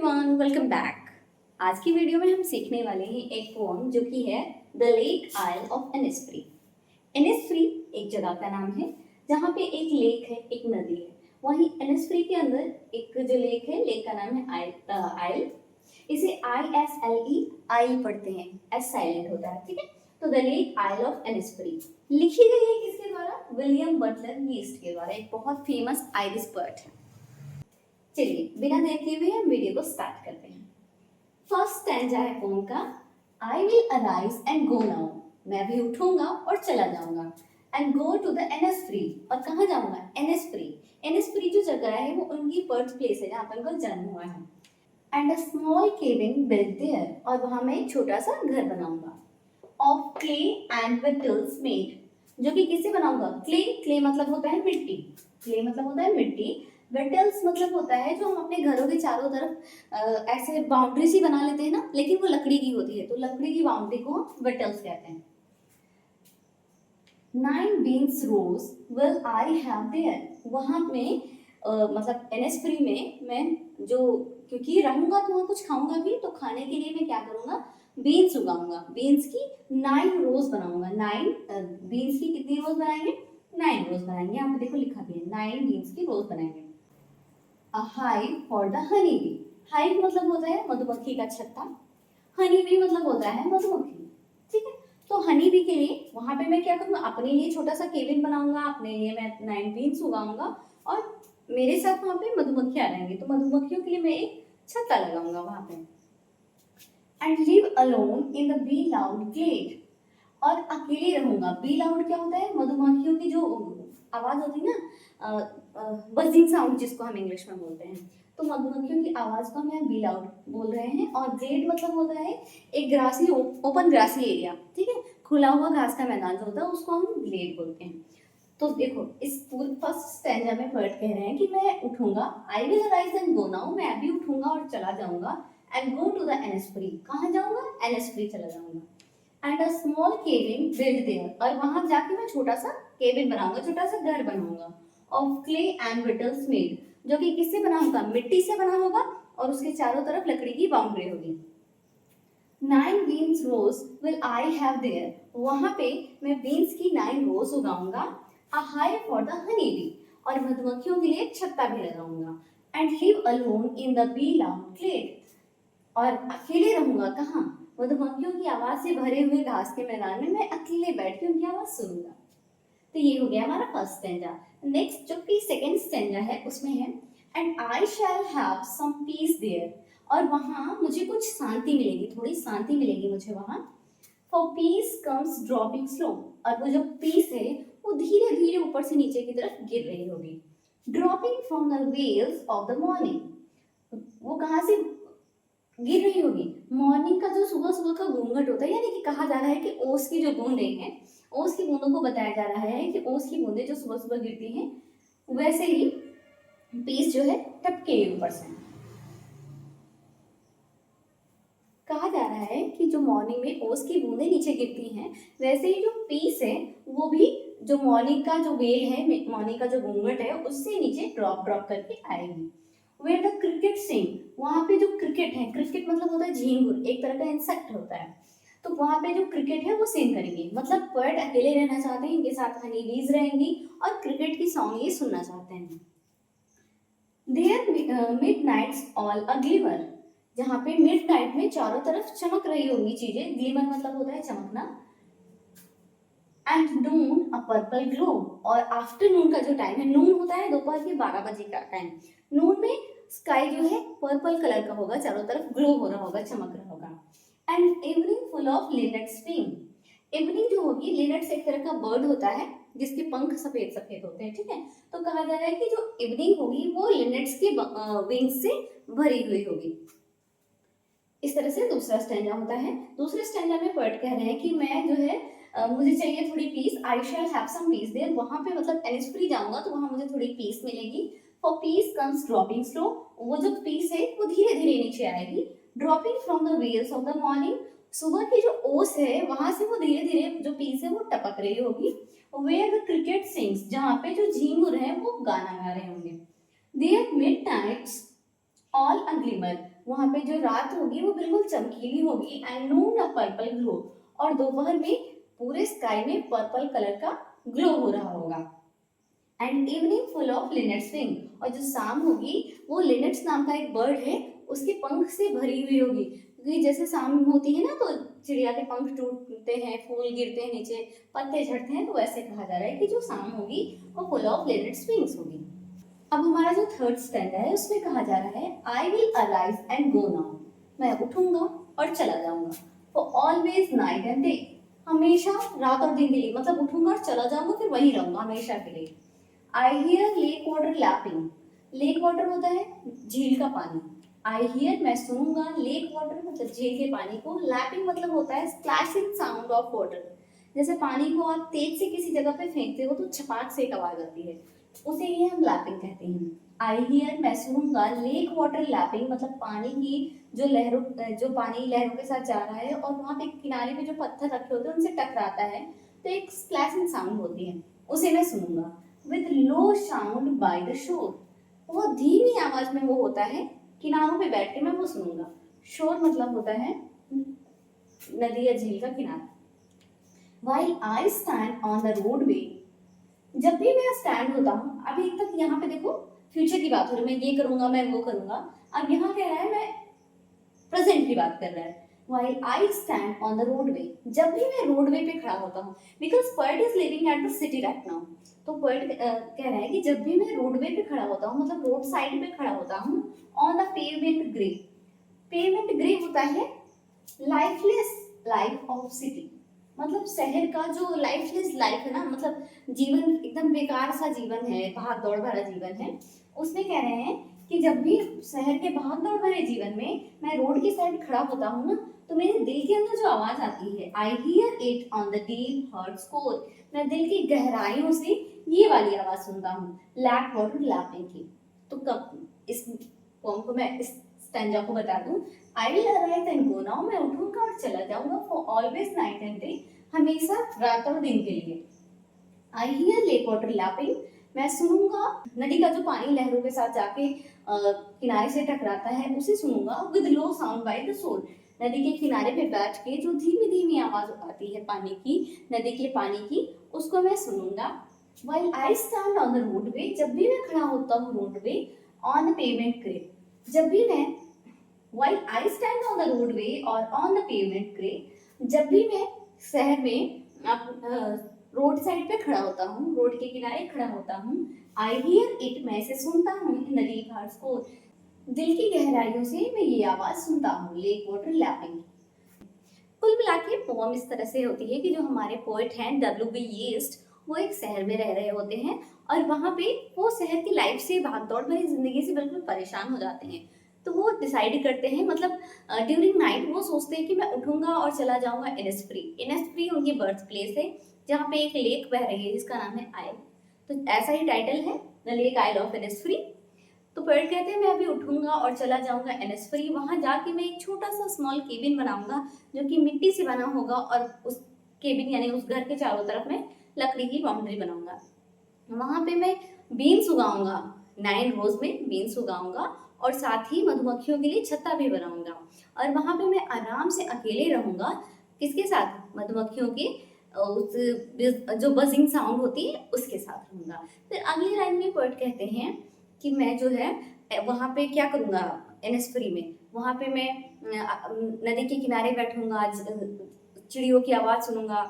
Everyone, welcome back. आज की video में हम सीखने वाले हैं एक पोम जो कि है the lake isle of Innisfree. Innisfree एक जगह का नाम है जहाँ पे एक लेक है, एक नदी है। वहीं इनिस्फ्री के अंदर एक जो लेक है, लेक का नाम है आइल। इसे ISLE आइल पढ़ते हैं, एस साइलेंट होता है, ठीक है। तो the lake isle of Innisfree लिखी गई है किसके द्वारा? विलियम बटलर यीस्ट के द्वारा, एक बहुत फेमस आयरिश पोएट है। चलिए बिना देखे हुए हम वीडियो को स्टार्ट करते हैं। फर्स्ट स्टैंजा है पोम का, आई will arise and go now, मैं भी उठूंगा और चला जाऊंगा। एंड गो टू द एनिस्फ्री, और कहाँ जाऊंगा? एनिस्फ्री। एनिस्फ्री जो जगह है वो उनकी बर्थ प्लेस है, जहाँ पर उनका जन्म हुआ है। And a small cabin built there, और वहां मैं एक छोटा सा घर बनाऊंगा। Of clay and wattles made, जो कि किससे बनाऊंगा? क्ले। क्ले मतलब होता है मिट्टी, क्ले मतलब होता है मिट्टी। विटल्स मतलब होता है जो हम अपने घरों के चारों तरफ ऐसे बाउंड्री सी बना लेते हैं ना, लेकिन वो लकड़ी की होती है, तो लकड़ी की बाउंड्री को हम विटल्स कहते हैं। 9 beans rows will I have there, वहां में मतलब एनएसफ्री में मैं जो, क्योंकि रहूंगा तो वहाँ कुछ खाऊंगा भी, तो खाने के लिए मैं क्या करूंगा? बीन्स उगाऊंगा। बीन्स की 9 रोज बनाऊंगा। 9 बीन्स की कितनी रोज बनाएंगे? 9 रोज बनाएंगे। यहाँ पे देखो लिखा भी है, 9 बीन्स की रोज बनाएंगे। A hive for the honey bee, hive मतलब होता है मधुमक्खी का छत्ता, हनी बी मतलब होता है मधुमक्खी, ठीक है। तो हनी बी के लिए वहां पे मैं क्या करूंगा? अपने लिए छोटा सा केबिन बनाऊंगा, अपने लिए मैं 9 बीन्स उगाऊंगा, और मेरे साथ वहां पे मधुमक्खियां रहेंगी, तो मधुमक्खियों के लिए मैं एक छत्ता लगाऊंगा वहां पे। And live alone in the bee loud glade, और अकेले रहूंगा। बी लाउड क्या होता है? मधुमक्खियों की जो आवाज होती है ना, बजिंग साउंड जिसको हम इंग्लिश में बोलते हैं, तो मधुमक्खियों की आवाज को हम बी लाउड बोल रहे हैं। और ग्लेड मतलब होता है एक ग्रासी, ओपन ग्रासी एरिया, ठीक है, खुला हुआ घास का मैदान जो होता है उसको हम ग्लेड बोलते हैं। तो देखो इस पूरे फर्स्ट स्टैंजा में वर्ड कह रहे हैं कि मैं उठूंगा, I will arise and go now, मैं अभी उठूंगा और चला जाऊंगा। And go to the Innisfree, कहाँ जाऊंगा? एनिस्फ्री चला जाऊंगा। And a small cabin build there, और वहां जाके मैं छोटा सा केबिन बनाऊंगा, छोटा सा घर बनाऊंगा। Of clay and wattles made, जो कि किससे बना होगा? मिट्टी से बना होगा, और उसके चारों तरफ लकड़ी की बाउंड्री होगी। 9 beans rows will I have there, वहां पे मैं बीन्स की 9 रोज उगाऊंगा। A hive for the honey bee, और मधुमक्खियों के लिए एक छत्ता भी लगाऊंगा। And live alone in the bee loud glade, और अकेले रहूंगा। कहाँ? मधुमक्खियों की आवाज से भरे हुए घास के मैदान में मैं अकेले बैठ के उनकी आवाज सुनूंगा। तो ये हो गया हमारा फर्स्ट स्टैंजा। नेक्स्ट जो कि सेकंड स्टैंजा है उसमें है, and I shall have some peace there, और वहां मुझे कुछ शांति मिलेगी, थोड़ी शांति मिलेगी मुझे वहां। For peace comes dropping slow, और वो जो पीस है वो धीरे धीरे ऊपर से नीचे की तरफ गिर रही होगी। Dropping from the veils of the morning, वो कहाँ से गिर रही होगी? मॉर्निंग का जो सुबह सुबह का घूंघट होता है, यानी कि कहा जा रहा है कि ओस की जो बूंदें हैं, ओस की बूंदों को बताया जा रहा है कि ओस की बूंदें जो सुबह सुबह गिरती हैं, वैसे ही पीस जो है टपके ऊपर से। कहा जा रहा है कि जो मॉर्निंग में ओस की बूंदें नीचे गिरती हैं, वैसे ही जो पीस है वो भी जो मॉर्निंग का जो वेल है, मॉर्निंग का जो घूंघट है, उससे नीचे ड्रॉप ड्रॉप करके आएगी। वेयर द क्रिकेट सिंग, वहां पे जो क्रिकेट है, क्रिकेट मतलब होता है झींगुर, एक तरह का इंसेक्ट होता है, तो वहां पे जो क्रिकेट है वो सिंग करेंगे। मतलब बर्ड अकेले रहना चाहते हैं, इनके साथ हनी बीज रहेंगी और क्रिकेट की सॉन्ग ये सुनना चाहते हैं। There midnight's all a glimmer, जहाँ पे मिड नाइट में चारों तरफ चमक रही होंगी चीजें, ग्लिमर मतलब होता है चमकना। And noon a purple glow, और आफ्टरनून का जो टाइम है, नून होता है दोपहर के 12 बजे का टाइम, नून में स्काई जो है पर्पल कलर का होगा, चारों तरफ ग्लो हो रहा होगा, चमक रहा होगा। And evening full of linnets wing, evening जो होगी, लिनेट्स एक तरह का बर्ड होता है जिसके पंख सफेद सफेद होते हैं, ठीक है। तो कहा जा रहा है कि जो इवनिंग होगी वो लिनेट्स के विंग्स से भरी हुई होगी। इस तरह से दूसरा स्टैंजा होता है। दूसरे स्टैंजा में पोएट कह रहे हैं कि मैं जो है मुझे चाहिए थोड़ी peace, I shall have some peace there, वहां पे मतलब एनिस्फ्री जाऊंगा तो वहां मुझे थोड़ी पीस मिलेगी। For peace comes dropping slow, वो जो पीस है वो धीरे धीरे नीचे आएगी। Dropping from the veils of the morning, सुबह की जो ओस है वहां से वो धीरे धीरे जो पीस है वो टपक रही होगी। वेयर द क्रिकेट सिंग्स, जहाँ पे जो झींगुर है वो गाना गा रहे होंगे। There midnight's all a glimmer, वहां पे जो रात होगी वो बिल्कुल चमकीली होगी, and noon a purple glow, और दोपहर में पूरे स्काई में पर्पल कलर का ग्लो हो रहा होगा। And evening full of linnets wing, और जो शाम होगी वो लिनेट्स नाम का एक बर्ड है उसके पंख से भरी हुई होगी, क्योंकि जैसे शाम होती है ना तो चिड़िया के पंख टूटते हैं, फूल गिरते हैं नीचे, पत्ते झड़ते हैं, तो वैसे कहा जा रहा है कि जो शाम होगी वो फुल ऑफ लिनेट्स विंग्स होगी। अब हमारा जो थर्ड स्टैंड है उसमें कहा जा रहा है आई will arise and go now, मैं उठूंगा और चला जाऊंगा, for always night and day, हमेशा रात और दिन के लिए, मतलब उठूंगा और चला जाऊंगा फिर वहीं रहूंगा हमेशा के लिए। I hear lake water lapping, lake water होता है झील का पानी, आई हियर मैं सुनूंगा, लेक वाटर मतलब झील के पानी को, लैपिंग मतलब होता है स्प्लैशिंग साउंड ऑफ वाटर, जैसे पानी को आप तेज से किसी जगह पे फेंकते हो तो छपाक से एक आवाज आती है, उसे ही हम लैपिंग कहते हैं। आई हियर मैं सुनूंगा, लेक वाटर लैपिंग मतलब पानी की जो लहरों, जो पानी लहरों के साथ जा रहा है और वहां पे किनारे पे जो पत्थर रखे होते हैं उनसे टकराता है तो एक स्प्लैशिंग साउंड होती है, उसे मैं सुनूंगा। With low sound by the shore, बहुत धीमी आवाज में वो होता है, किनारों पे बैठ के मैं वो सुनूंगा। शोर मतलब होता है नदी या झील का किनारा। While I stand on the roadway, जब भी मैं स्टैंड होता हूँ, अभी तक यहाँ पे देखो फ्यूचर की बात हो रही है, मैं ये करूंगा मैं वो करूंगा, अब यहाँ कह रहा है मैं प्रेजेंट की बात कर रहा है। While I stand on the roadway, जब भी मैं रोडवे पे खड़ा होता हूँ, because poet is living at the city right now, तो पोएट कह रहा है कि जब भी मैं रोडवे पे खड़ा होता हूँ मतलब रोड साइड पे खड़ा होता हूँ, on the pavement grey, pavement grey होता है लाइफलेस लाइफ ऑफ सिटी, मतलब शहर का जो लाइफलेस लाइफ है ना, मतलब जीवन एकदम बेकार सा जीवन है, भाग दौड़ भरा जीवन है, उसमें कह रहे हैं कि जब भी शहर के भाग दौड़ भरे जीवन में मैं रोड की साइड खड़ा होता हूँ ना, तो मेरे दिल के अंदर जो आवाज आती है, I hear it on the deep hearts core, मैं दिल की गहराइयों से ये वाली आवाज सुनता हूँ, लैप वाटर लैपिंग की। तो कब इस पोम को मैं इस स्टैंजा को बता दूं, I will arrive and go now, मैं उठूंगा और चला जाऊंगा, for always night and day, हमेशा रात और दिन के लिए। I hear lake water lapping, मैं सुनूंगा नदी का जो पानी लहरों के साथ जाके किनारे से टकराता है उसे सुनूंगा, with low sound by the shore, नदी के किनारे पे बैठ के जो धीमी धीमी आवाज आती है पानी की, नदी के पानी की, उसको मैं सुनूंगा। While I stand on the roadway, जब भी मैं खड़ा होता हूँ roadway, on the payment grey, जब भी मैं While I stand on the roadway or on the pavement gray, जब भी मैं शहर में रोड साइड पे खड़ा होता हूँ, रोड के किनारे खड़ा होता हूँ, I hear it, मैं इसे सुनता हूँ, इन द डीप हार्ट्स को, दिल की गहराइयों से मैं ये आवाज सुनता हूँ, लेक वाटर लैपिंग। कुल मिला के पोम इस तरह से होती है कि जो हमारे पोएट हैं W.B. यीस्ट, वो एक शहर में रह रहे होते हैं और वहाँ पे वो शहर की लाइफ से, भागदौड़ भरी जिंदगी से बिल्कुल परेशान हो जाते हैं, तो वो डिसाइड करते हैं, मतलब ड्यूरिंग नाइट वो सोचते हैं कि मैं उठूंगा और चला जाऊंगा इनेस्फ्री, इनेस्फ्री उनकी बर्थ प्लेस है जहाँ पे एक लेक बह रही है जिसका नाम है आइल, तो ऐसा ही टाइटल है, द लेक आइल ऑफ इनेस्फ्री। तो पोएट कहते हैं मैं अभी उठूंगा और चला जाऊंगा इनेस्फ्री, वहां जाके मैं एक छोटा सा स्मॉल केबिन बनाऊंगा जो कि मिट्टी से बना होगा, और उस केबिन यानी उस घर के चारों तरफ मैं लकड़ी की बाउंड्री बनाऊंगा, वहां पे मैं बीन्स उगाऊंगा, 9 रोज में बीन्स उगाऊंगा, और साथ ही मधुमक्खियों के लिए छत्ता भी बनाऊंगा, और वहां पे मैं आराम से अकेले रहूंगा, किसके साथ, मधुमक्खियों के उस जो बजिंग साउंड होती है उसके साथ रहूंगा। फिर अगली लाइन में पोएट कहते हैं कि मैं जो है वहां पे क्या करूंगा, इनेस्फ्री में वहां पे मैं नदी के किनारे बैठूंगा, चिड़ियों की आवाज सुनूंगा,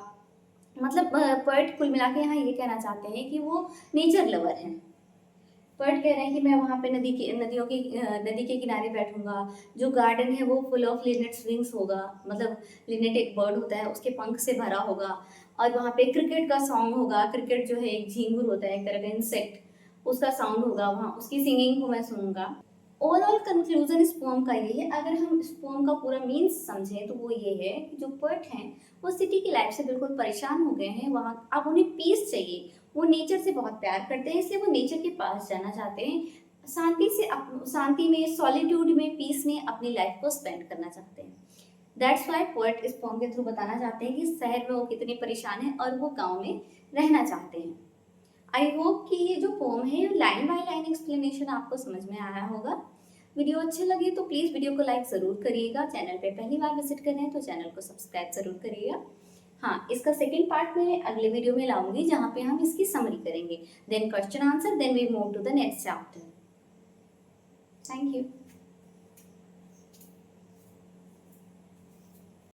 मतलब पोएट कुल मिला के यहाँ ये कहना चाहते हैं कि वो नेचर लवर हैं। पोएट कह रहे हैं कि मैं वहाँ पे नदी के किनारे बैठूंगा, जो गार्डन है वो फुल ऑफ लिनेट्स विंग्स होगा, मतलब लिनेट एक बर्ड होता है उसके पंख से भरा होगा, और वहाँ पे क्रिकेट का सॉन्ग होगा, क्रिकेट जो है एक झींगुर होता है एक तरह का इंसेक्ट, उसका साउंड होगा, वहाँ उसकी सिंगिंग को मैं सुनूंगा। ओवरऑल कंक्लूजन इस पोम का ये है, अगर हम इस पोम का पूरा मीन्स समझें तो वो ये है कि जो पोएट हैं वो सिटी की लाइफ से बिल्कुल परेशान हो गए हैं, वहाँ अब उन्हें पीस चाहिए, वो नेचर से बहुत प्यार करते हैं, इसलिए वो नेचर के पास जाना चाहते हैं, शांति में, सॉलिट्यूड में, पीस में अपनी लाइफ को स्पेंड करना चाहते हैं। दैट्स वाई पोएट इस पोम के थ्रू बताना चाहते हैं कि शहर में वो कितने परेशान हैं और वो गाँव में रहना चाहते हैं। आई होप कि ये जो पोम है लाइन बाय लाइन एक्सप्लेनेशन आपको समझ में आया होगा। वीडियो अच्छे लगे तो प्लीज़ वीडियो को लाइक ज़रूर करिएगा। चैनल पे पहली बार विजिट कर रहे हैं तो चैनल को सब्सक्राइब ज़रूर करिएगा। हाँ, इसका सेकंड पार्ट मैं अगले वीडियो में लाऊंगी जहाँ पे हम इसकी समरी करेंगे, then question answer, then we move to the next chapter. Thank you.